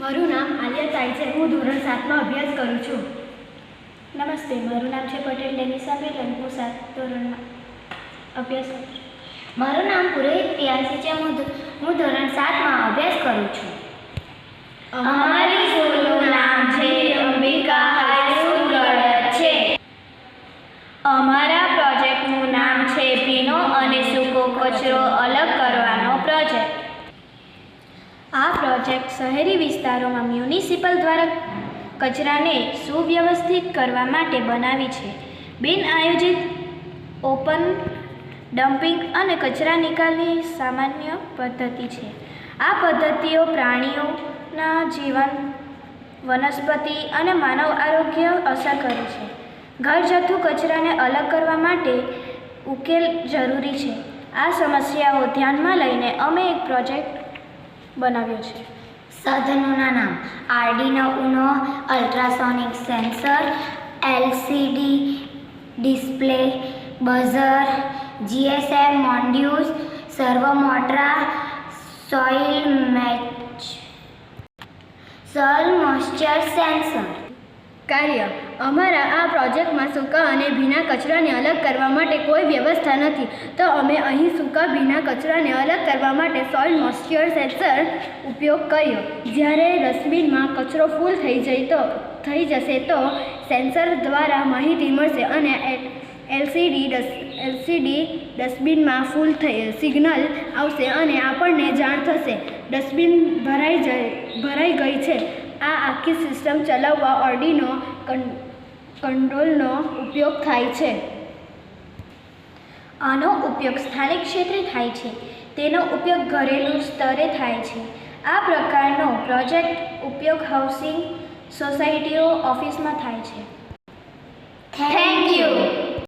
મારું નામ આલિયા તાઈ છે. હું ધોરણ 7માં અભ્યાસ કરું છું. નમસ્તે, મારું નામ છે પટેલ ડેનિસાબેન. હું 7 ધોરણમાં અભ્યાસ કરું છું. મારું નામ પુરોહિત પ્રિયાંશી છે. હું ધોરણ 7માં અભ્યાસ કરું છું. અમારી સ્કૂલનું નામ છે અંબિકા હાઈસ્કૂલ ગળત છે. અમારા પ્રોજેક્ટનું નામ છે ભીનો અને સૂકો કચરો અલગ કરવાનો પ્રોજેક્ટ. આ પ્રોજેક્ટ શહેરી વિસ્તારોમાં મ્યુનિસિપલ દ્વારા કચરાને સુવ્યવસ્થિત કરવા માટે બનાવી છે. બિન આયોજિત ઓપન ડમ્પિંગ અને કચરા નિકાલની સામાન્ય પદ્ધતિ છે. આ પદ્ધતિઓ પ્રાણીઓના જીવન, વનસ્પતિ અને માનવ આરોગ્ય અસર કરે છે. ઘરજથ્થુ કચરાને અલગ કરવા માટે ઉકેલ જરૂરી છે. આ સમસ્યાઓ ધ્યાનમાં લઈને અમે એક પ્રોજેક્ટ બનાવ્યો છે. સાધનોના નામ: Arduino Uno ultrasonic sensor, LCD display, buzzer, GSM modules, servo motor, soil moisture sensor. કાર્ય: અમારા આ પ્રોજેક્ટમાં સૂકા અને ભીના કચરાને અલગ કરવા માટે કોઈ વ્યવસ્થા નથી, તો અમે અહીં સૂકા ભીના કચરાને અલગ કરવા માટે સોઇલ મોઇસ્ચર સેન્સર ઉપયોગ કર્યો. જ્યારે ડસ્ટબિનમાં કચરો ફૂલ થઈ જશે તો સેન્સર દ્વારા માહિતી મળશે અને એલસીડી ડસ્ટબિનમાં ફૂલ સિગ્નલ આવશે અને આપણને જાણ થશે ડસ્ટબિન ભરાઈ ગઈ છે. આ આખી સિસ્ટમ ચલાવવા આર્ડિનો કંટ્રોલનો ઉપયોગ થાય છે. આનો ઉપયોગ સ્થાનિક ક્ષેત્રે થાય છે. તેનો ઉપયોગ ઘરેલું સ્તરે થાય છે. આ પ્રકારનો પ્રોજેક્ટ ઉપયોગ હાઉસિંગ સોસાયટીઓ, ઓફિસમાં થાય છે.